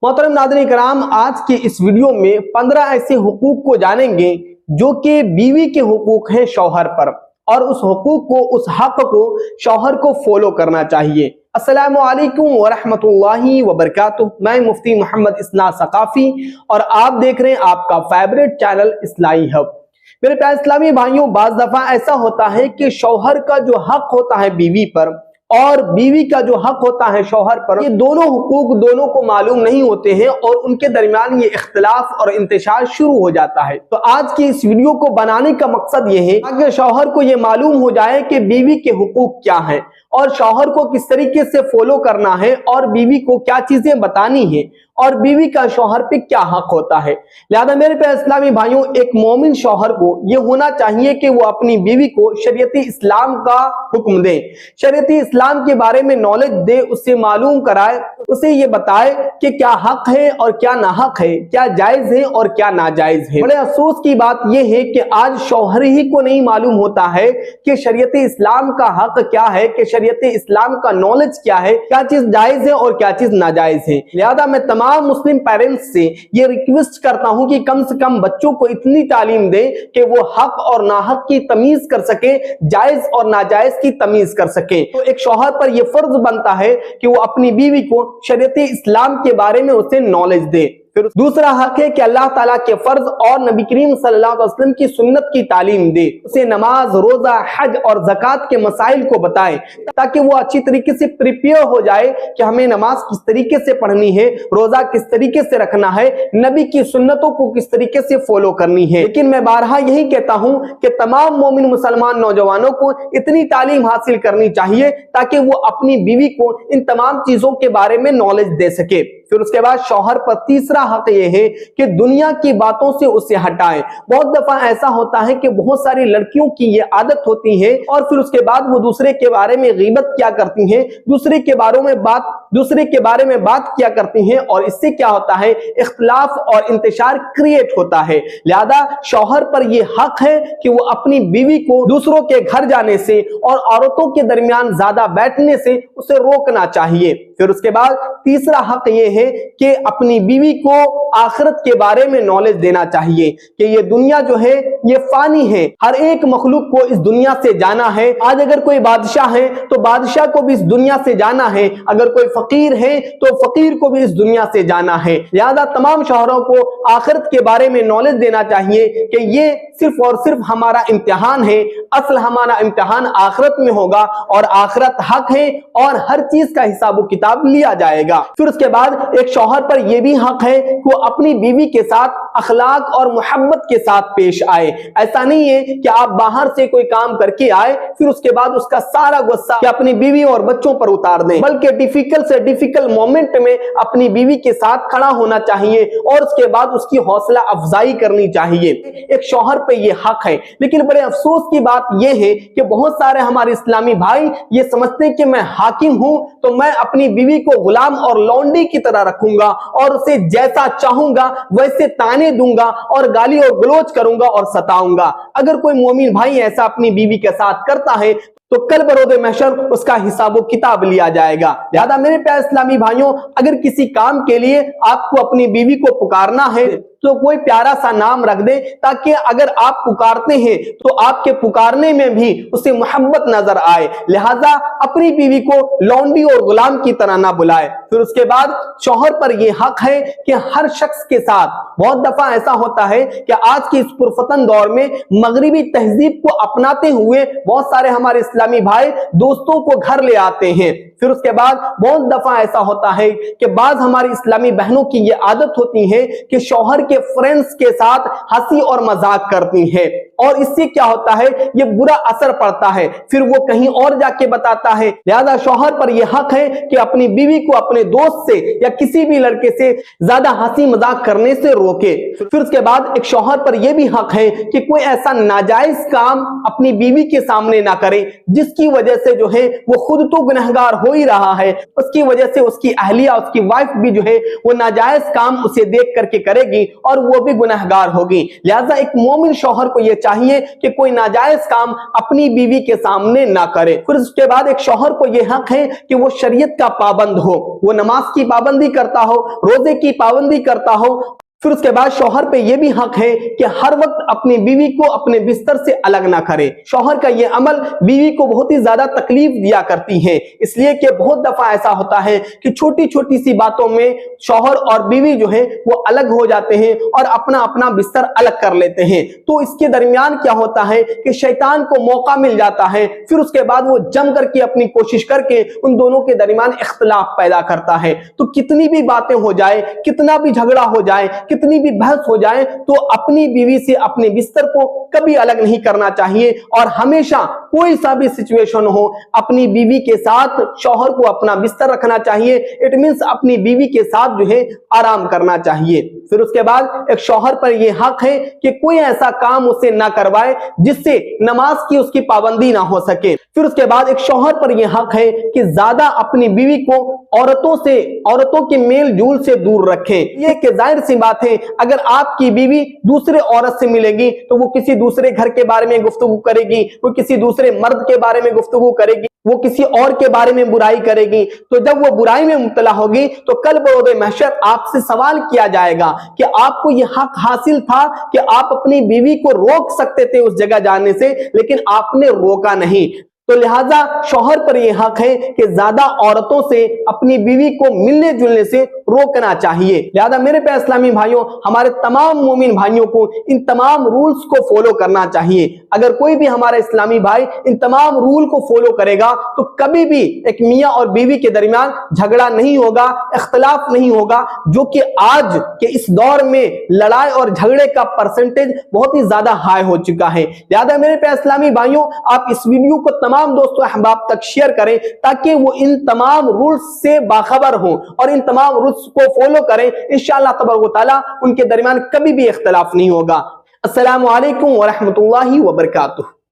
मोहतरम नाज़रीन करام, आज के इस वीडियो में 15 ऐसे हुकूक को जानेंगे जो कि बीवी के हुकूक हैं शौहर पर, और उस हुकूक को, उस हक को शौहर को फॉलो करना चाहिए। अस्सलामु अलैकुम वरहमतुल्लाहि वबरकातुह। मैं मुफ्ती मोहम्मद इस्लाह सकाफी और आप देख रहे हैं आपका फेवरेट चैनल इस्लाही हब। मेरे प्यारे इस्लामी भाइयों, बाज दफा ऐसा होता है कि शौहर का जो हक होता है बीवी पर और बीवी का जो हक होता है शौहर पर, ये दोनों हुकूक दोनों को मालूम नहीं होते हैं और उनके दरमियान ये इख्तिलाफ और इंतशार शुरू हो जाता है। तो आज की इस वीडियो को बनाने का मकसद ये है ताकि शौहर को ये मालूम हो जाए कि बीवी के हुकूक क्या हैं और शौहर को किस तरीके से फॉलो करना है और बीवी को क्या चीजें बतानी है और बीवी का शौहर पे क्या हक होता है। लिहाजा मेरे प्यारे इस्लामी भाइयों, एक मोमिन शौहर को ये होना चाहिए कि वो अपनी बीवी को शरीयती इस्लाम का हुक्म दे, शरीयती इस्लाम के बारे में नॉलेज दे, उससे मालूम कराए, उसे ये बताए कि क्या हक है और क्या नाहक है, क्या जायज है और क्या नाजायज है। बड़े अफसोस की बात यह है कि आज शौहर ही को नहीं मालूम होता है कि शरीयती इस्लाम का हक क्या है, कि शरीयती इस्लाम का नॉलेज क्या है, क्या चीज जायज है और क्या चीज नाजायज है। लिहाजा मैं तमाम मुस्लिम पेरेंट्स से ये रिक्वेस्ट करता हूं कि कम से कम बच्चों को इतनी तालीम दें कि वो हक और नाहक की तमीज कर सके, जायज और नाजायज की तमीज कर सके। तो एक शौहर पर यह फर्ज बनता है कि वो अपनी बीवी को शरीयती इस्लाम के बारे में उसे नॉलेज दे। फिर दूसरा हक है कि अल्लाह ताला के फर्ज और नबी करीम सल्लल्लाहु अलैहि वसल्लम की सुन्नत की तालीम दे, उसे नमाज, रोजा, हज और ज़कात के मसाइल को बताए ताकि वो अच्छी तरीके से प्रिपेयर हो जाए कि हमें नमाज किस तरीके से पढ़नी है, रोजा किस तरीके से रखना है, नबी की सुन्नतों को किस तरीके से फॉलो करनी है। लेकिन मैं बारहा यही कहता हूं कि तमाम मोमिन मुसलमान नौजवानों को इतनी तालीम हासिल करनी चाहिए ताकि वो अपनी बीवी को इन तमाम चीजों के बारे में नॉलेज दे सके। फिर उसके बाद शौहर पर तीसरा हक ये है कि दुनिया की बातों से उसे हटाए। बहुत दफा ऐसा होता है कि बहुत सारी लड़कियों की ये आदत होती है और फिर उसके बाद वो दूसरे के बारे में गीबत क्या करती हैं, दूसरे के बारे में बात किया करती हैं और इससे क्या होता है, इख्तिलाफ और इंतशार क्रिएट होता है। लिहाजा शौहर पर यह हक है कि वो अपनी बीवी को दूसरों के घर जाने से और औरतों के दरमियान ज्यादा बैठने से उसे रोकना चाहिए। फिर उसके बाद तीसरा हक ये है कि अपनी बीवी को आखिरत के बारे में नॉलेज देना चाहिए कि ये दुनिया जो है ये फानी है, हर एक मखलूक को इस दुनिया से जाना है। आज अगर कोई बादशाह है तो बादशाह को भी इस दुनिया से जाना है, अगर कोई फकीर है तो फकीर को भी इस दुनिया से जाना है। लिहाजा तमाम शौहरों को आखिरत के बारे में नॉलेज देना चाहिए कि ये सिर्फ और सिर्फ हमारा इम्तिहान है, असल हमारा इम्तिहान आखिरत में होगा और आखिरत हक है और हर चीज का हिसाब किताब लिया जाएगा। फिर उसके बाद एक शौहर पर यह भी हक है कि वो अपनी बीवी के साथ अखलाक और मोहब्बत के साथ पेश आए। ऐसा नहीं है कि आप बाहर से कोई काम करके आए फिर उसके बाद उसका सारा गुस्सा अपनी बीवी और बच्चों पर उतार दें, बल्कि डिफिकल्ट से डिफिकल्ट मोमेंट में अपनी बीवी के साथ खड़ा होना चाहिए और उसके बाद उसकी हौसला अफजाई करनी चाहिए। एक शौहर पे ये हक है। लेकिन बड़े अफसोस की बात यह है कि बहुत सारे हमारे इस्लामी भाई ये समझते हैं कि मैं हाकिम हूं तो मैं अपनी बीवी को गुलाम और लौंडी की तरह रखूंगा और उसे जैसा चाहूंगा वैसे ताने दूंगा और गाली और गलोच करूंगा और सताऊंगा। अगर कोई मोमिन भाई ऐसा अपनी बीवी के साथ करता है तो कल बरोदे महशर उसका हिसाब किताब लिया जाएगा। लिहाजा मेरे प्यारे इस्लामी भाइयों, अगर किसी काम के लिए आपको अपनी बीवी को पुकारना है तो कोई प्यारा सा नाम रख दे ताकि अगर आप पुकारते हैं तो आपके पुकारने में भी उसे मोहब्बत नजर आए। लिहाजा अपनी बीवी को लौंडी और गुलाम की तरह ना बुलाए। फिर उसके बाद शौहर पर यह हक है कि हर शख्स के साथ, बहुत दफा ऐसा होता है कि आज के इस पुरफतन दौर में मगरिबी तहजीब को अपनाते हुए बहुत सारे हमारे इस्लामी भाई दोस्तों को घर ले आते हैं। फिर उसके बाद बहुत दफा ऐसा होता है कि बाज हमारी इस्लामी बहनों की ये आदत होती है कि शौहर के फ्रेंड्स के साथ हंसी और मजाक करती है और इससे क्या होता है, ये बुरा असर पड़ता है, फिर वो कहीं और जाके बताता है। लिहाजा शौहर पर यह हक है कि अपनी बीवी को अपने दोस्त से या किसी भी लड़के से ज्यादा हंसी मजाक करने से रोके। फिर उसके बाद एक शौहर पर यह भी हक है कि कोई ऐसा नाजायज काम अपनी बीवी के सामने ना करे जिसकी वजह से जो है वो खुद तो गुनहगार हो ही रहा है, उसकी वजह से उसकी अहलिया, उसकी वाइफ भी जो है वो नाजायज काम उसे देख करके करेगी اور وہ بھی गुनहगार होगी। लिहाजा एक मोमिन शौहर को ये चाहिए कि कोई नाजायज काम अपनी बीवी के सामने ना करे। फिर उसके बाद एक शौहर को ये हक है कि वो शरीयत का पाबंद हो, वो नमाज की पाबंदी करता हो, रोजे की पाबंदी करता हो। फिर उसके बाद शौहर पे ये भी हक है कि हर वक्त अपनी बीवी को अपने बिस्तर से अलग ना करे। शौहर का ये अमल बीवी को बहुत ही ज्यादा तकलीफ दिया करती है, इसलिए कि बहुत दफा ऐसा होता है कि छोटी छोटी सी बातों में शौहर और बीवी जो है वो अलग हो जाते हैं और अपना अपना बिस्तर अलग कर लेते हैं। तो इसके दरमियान क्या होता है कि शैतान को मौका मिल जाता है, फिर उसके बाद वो जम करके अपनी कोशिश करके उन दोनों के दरमियान इख्तिलाफ पैदा करता है। तो कितनी भी बातें हो जाए, कितना भी झगड़ा हो जाए, कितनी भी बहस हो जाए, तो अपनी बीवी से अपने बिस्तर को कभी अलग नहीं करना चाहिए और हमेशा कोई सा भी सिचुएशन हो अपनी बीवी के साथ शौहर को अपना बिस्तर रखना चाहिए। इट मींस अपनी बीवी के साथ जो है आराम करना चाहिए। फिर उसके बाद एक शौहर पर यह हक है कि कोई ऐसा काम उसे ना करवाए जिससे नमाज की उसकी पाबंदी ना हो सके। फिर उसके बाद एक शौहर पर यह हक है कि ज्यादा अपनी बीवी को औरतों के मेल जोल से दूर रखे। ये कि जाहिर सी बात है, अगर आपकी बीवी दूसरे औरत से मिलेगी तो वो किसी दूसरे घर के बारे में गुफ्तगू करेगी, वो किसी दूसरे मर्द के बारे में गुफ्तगू करेगी, वो किसी और के बारे में बुराई करेगी। तो जब वो बुराई में मुब्तला होगी तो कल बरोज़ महशर आपसे सवाल किया जाएगा कि आपको ये हक हासिल था कि आप अपनी बीवी को रोक सकते थे उस जगह जाने से, लेकिन आपने रोका नहीं। तो लिहाजा शौहर पर यह हक है कि ज्यादा औरतों से अपनी बीवी को मिलने जुलने से रोकना चाहिए। लिहाजा मेरे प्यारे इस्लामी भाइयों, हमारे तमाम मोमिन भाइयों को इन तमाम रूल्स को फॉलो करना चाहिए। अगर कोई भी हमारा इस्लामी भाई इन तमाम रूल को फॉलो करेगा तो कभी भी एक मियां और बीवी के दरमियान झगड़ा नहीं होगा, इख्तिलाफ नहीं होगा, जो कि आज के इस दौर में लड़ाई और झगड़े का परसेंटेज बहुत ही ज्यादा हाई हो चुका है। लिहाजा मेरे प्यारे इस्लामी भाइयों, आप इस वीडियो को तमाम दोस्तों अहबाब तक शेयर करें ताकि वो इन तमाम रूल्स से बाखबर हों और इन तमाम रूल्स को फॉलो करें। इंशाअल्लाह तबारक व तआला उनके दरमियान कभी भी इख्तिलाफ नहीं होगा। अस्सलामु अलैकुम व रहमतुल्लाहि व बरकातुहू।